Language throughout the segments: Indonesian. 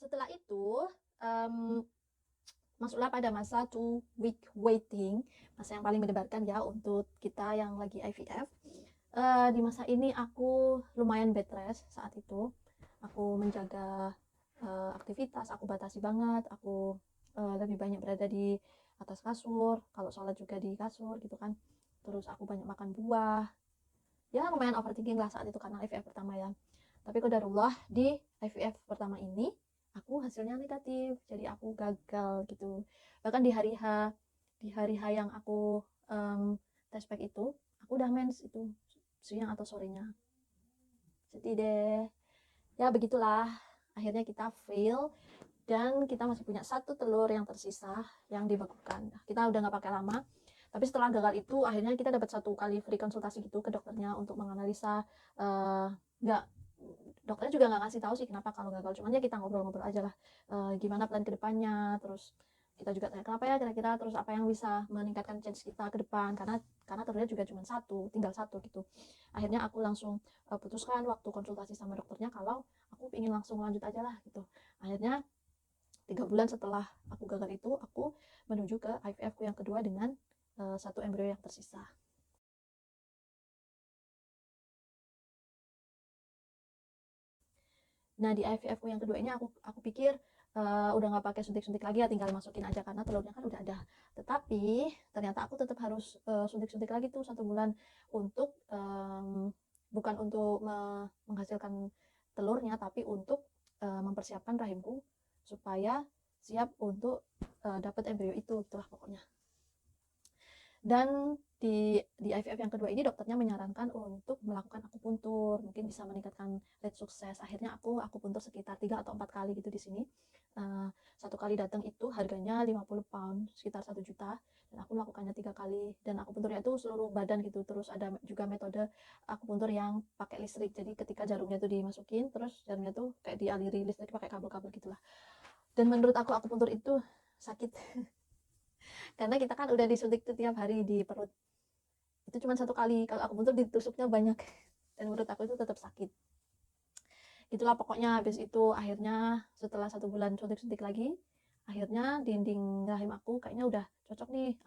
Setelah itu masuklah pada masa 2 week waiting, masa yang paling mendebarkan ya untuk kita yang lagi IVF. Di masa ini aku lumayan bed rest saat itu. Aku menjaga aktivitas, aku batasi banget, aku lebih banyak berada di atas kasur, kalau sholat juga di kasur gitu kan. Terus aku banyak makan buah. Ya lumayan overthinking lah saat itu karena IVF pertama ya. Tapi qadarullah di IVF pertama ini aku hasilnya negatif, jadi aku gagal gitu. Bahkan di hari H yang aku test pack itu, aku udah mens itu siang atau sorenya. Sedih deh. Ya begitulah. Akhirnya kita fail dan kita masih punya satu telur yang tersisa yang dibekukan. Kita udah nggak pakai lama. Tapi setelah gagal itu akhirnya kita dapat 1 kali free konsultasi gitu ke dokternya untuk menganalisa. Nggak dokternya juga nggak ngasih tahu sih kenapa kalau gagal, cuman ya kita ngobrol-ngobrol aja lah, gimana plan kedepannya, terus kita juga tanya kenapa ya kira-kira, terus apa yang bisa meningkatkan chance kita ke depan, karena telurnya juga cuma satu, tinggal satu gitu. Akhirnya aku langsung putuskan waktu konsultasi sama dokternya kalau aku ingin langsung lanjut aja lah gitu. Akhirnya 3 bulan setelah aku gagal itu aku menuju ke IVF ku yang kedua dengan satu embrio yang tersisa. Nah di IVF ku yang kedua ini aku pikir udah nggak pakai suntik-suntik lagi ya, tinggal masukin aja karena telurnya kan udah ada. Tetapi ternyata aku tetap harus suntik-suntik lagi tuh 1 bulan untuk bukan untuk menghasilkan telurnya, tapi untuk mempersiapkan rahimku supaya siap untuk dapat embrio itu, itulah pokoknya. Dan di IVF yang kedua ini dokternya menyarankan untuk melakukan akupuntur, mungkin bisa meningkatkan rate sukses. Akhirnya aku akupuntur sekitar 3 atau 4 kali gitu di sini. Satu kali datang itu harganya 50 pound, sekitar 1 juta, dan aku melakukannya 3 kali, dan akupunturnya itu seluruh badan gitu. Terus ada juga metode akupuntur yang pakai listrik, jadi ketika jarumnya itu dimasukin, terus jarumnya tuh kayak dialiri listrik pakai kabel-kabel gitulah. Dan menurut aku akupuntur itu sakit karena kita kan udah disuntik tuh tiap hari di perut, itu cuma 1 kali, kalau akupuntur ditusuknya banyak dan menurut aku itu tetap sakit. Itulah pokoknya. Habis itu akhirnya setelah 1 bulan suntik-suntik lagi, akhirnya dinding rahim aku kayaknya udah cocok nih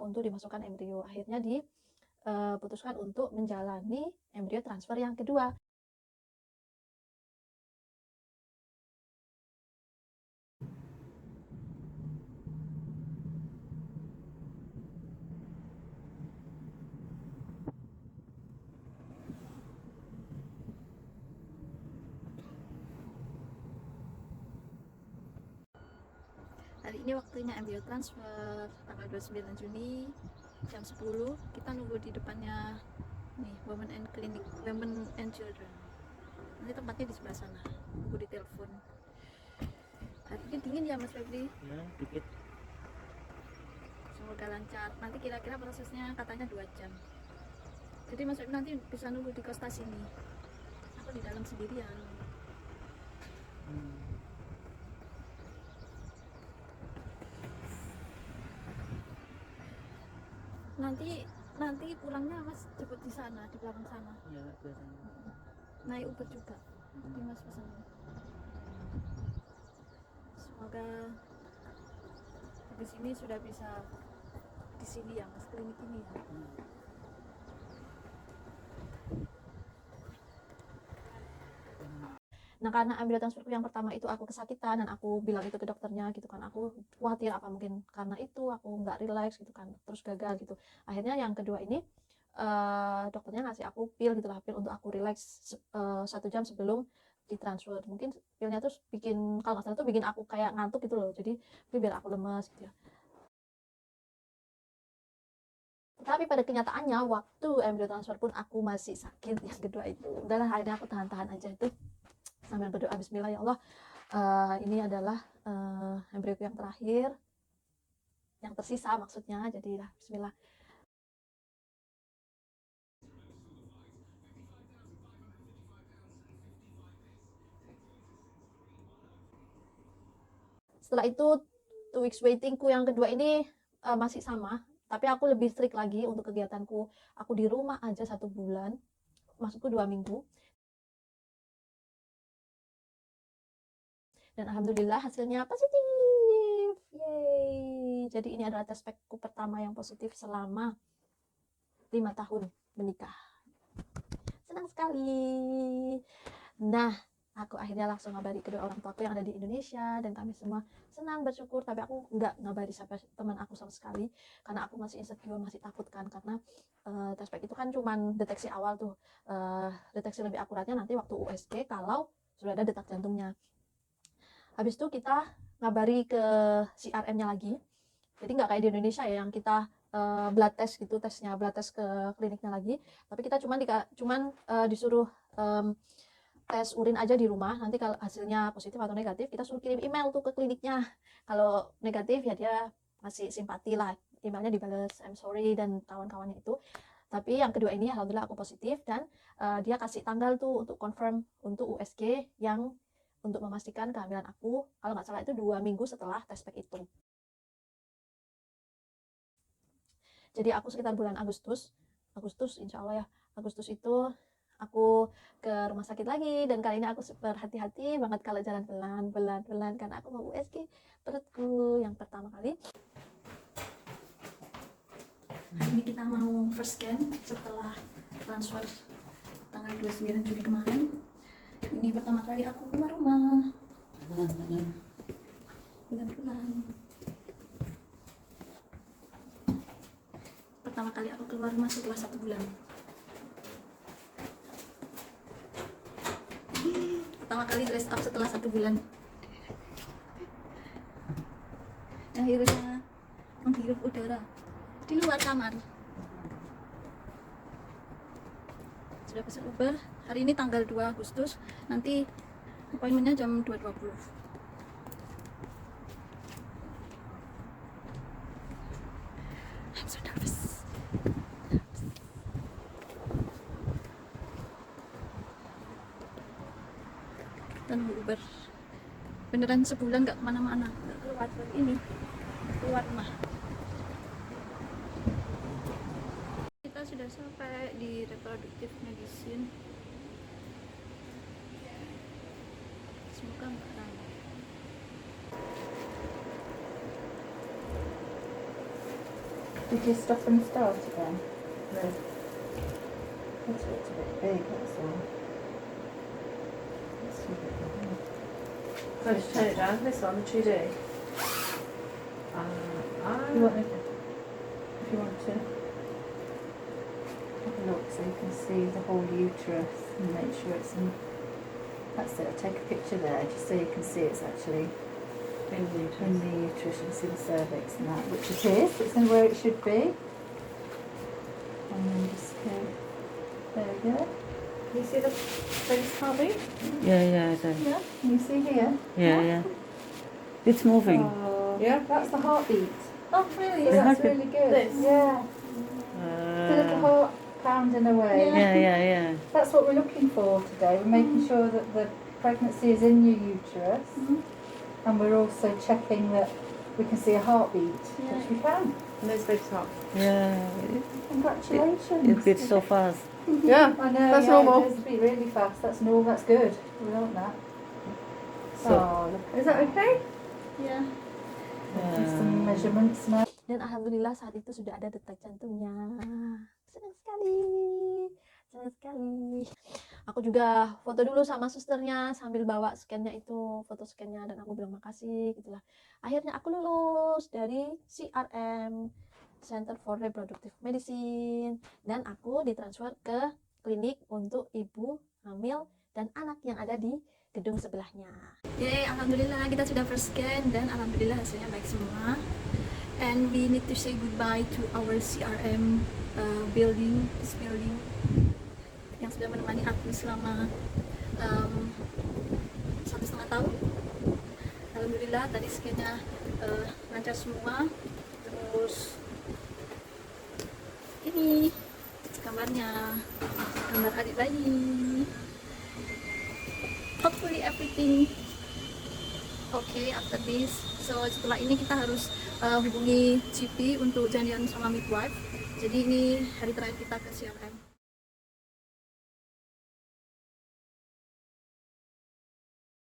untuk dimasukkan embrio. Akhirnya diputuskan untuk menjalani embrio transfer yang kedua. Hari ini waktunya embrio transfer, tanggal 29 Juni jam 10. Kita nunggu di depannya nih, Women and Clinic, Women and Children. Nanti tempatnya di sebelah sana. Nunggu di telepon. Hari ini dingin ya Mas Febri? Ya, dikit. Semoga lancar. Nanti kira-kira prosesnya katanya 2 jam. Jadi Mas Febri nanti bisa nunggu di kos sini. Aku di dalam sendirian. Nanti pulangnya Mas jemput di sana, di belakang sana. Ya, biasanya. Naik Uber juga. Di Mas pesan. Semoga di sini sudah bisa di sini ya Mas, klinik ini ya. Nah karena embrio transferku yang pertama itu aku kesakitan dan aku bilang itu ke dokternya gitu kan, aku khawatir apa mungkin karena itu aku nggak relax gitu kan, terus gagal gitu. Akhirnya yang kedua ini dokternya ngasih aku pil gitu lah, pil untuk aku relax 1 jam sebelum ditransfer. Mungkin pilnya tuh bikin, kalau nggak salah tuh bikin aku kayak ngantuk gitu loh, jadi biar aku lemes gitu ya. Tapi pada kenyataannya waktu embrio transfer pun aku masih sakit yang kedua itu. Udahlah akhirnya aku tahan-tahan aja itu sambil berdoa bismillah, ya Allah, ini adalah embrio yang terakhir yang tersisa maksudnya, jadilah bismillah. Setelah itu 2 weeks waitingku yang kedua ini masih sama, tapi aku lebih strict lagi untuk kegiatanku. Aku di rumah aja 1 bulan, maksudku 2 minggu, dan alhamdulillah hasilnya positif. Yeay. Jadi ini adalah test packku pertama yang positif selama 5 tahun menikah. Senang sekali. Nah, aku akhirnya langsung ngabari kedua orang tuaku yang ada di Indonesia, dan kami semua senang, bersyukur. Tapi aku nggak ngabari sampai teman aku sama sekali, karena aku masih insecure, masih takut kan, karena test pack itu kan cuman deteksi awal tuh. Deteksi lebih akuratnya nanti waktu USG kalau sudah ada detak jantungnya. Habis itu kita ngabari ke CRM-nya lagi. Jadi nggak kayak di Indonesia ya, yang kita blood test gitu, blood test ke kliniknya lagi. Tapi kita cuman disuruh tes urin aja di rumah. Nanti kalau hasilnya positif atau negatif, kita suruh kirim email tuh ke kliniknya. Kalau negatif ya dia masih simpati lah, emailnya dibales I'm sorry dan kawan-kawannya itu. Tapi yang kedua ini alhamdulillah aku positif, dan dia kasih tanggal tuh untuk confirm untuk USG yang untuk memastikan kehamilan aku, kalau nggak salah itu 2 minggu setelah test pack itu. Jadi aku sekitar bulan Agustus insya Allah ya, Agustus itu aku ke rumah sakit lagi, dan kali ini aku super hati-hati banget kalau jalan pelan karena aku mau USG perutku yang pertama kali. Hari ini kita mau first scan setelah transfer tanggal 29 Juli kemarin. Ini pertama kali aku keluar rumah. Bulan-bulan. Pertama kali aku keluar rumah setelah 1 bulan. Pertama kali dress up setelah 1 bulan. Akhirnya menghirup udara di luar kamar. Sudah pesan Uber. Hari ini tanggal 2 Agustus. Nanti appointmentnya jam 2.20. I'm so nervous. Dan Uber beneran sebulan gak kemana-mana, gak keluar dari ini, keluar rumah. Kita sudah sampai di reproductive medicine. Semoga nggak ramai. Did you stop and start again? No. That's why it's a bit big, that's all. That's a bit big. Can I just turn it down? This one, the 2D. You want it? If you want to. Have a look so you can see the whole uterus and make sure it's in. That's it, take a picture there just so you can see it's actually in the uterus. in the uterus. You can see the cervix and that, which it is. It's in where it should be. And then just go. There we go. Can you see the face heartbeat? Yeah, I do. Yeah, can you see here? Yeah. It's moving. Oh, Yeah. that's the heartbeat. Oh really? So The that's heartbeat. really good. This? Yeah. The little heart pounding away. Yeah. That's what we're looking for today. We're making sure that the pregnancy is in your uterus, and we're also checking that we can see a heartbeat, which we can. And those baby's heart. Yeah. Congratulations. It beats so fast. Yeah. I know, That's yeah, normal. it does beat really fast. That's normal, that's good. We want that. So- look Is that okay? Ya. at some measurements now. Dan alhamdulillah saat itu sudah ada detak jantungnya. Senang sekali. Senang sekali. Aku juga foto dulu sama susternya sambil bawa scannya itu, foto scannya, dan aku bilang makasih gitulah. Akhirnya aku lulus dari CRM, Center for Reproductive Medicine, dan aku ditransfer ke klinik untuk ibu hamil dan anak yang ada di gedung sebelahnya. Yeay, alhamdulillah kita sudah first scan dan alhamdulillah hasilnya baik semua. And we need to say goodbye to our CRM building, this building yang sudah menemani aku selama 1,5 tahun. Alhamdulillah tadi scannya lancar semua. Terus ini gambarnya, gambar adik bayi. Hopefully everything okay after this. So setelah ini kita harus hubungi GP untuk janjian sama midwife. Jadi ini hari terakhir kita ke CRM.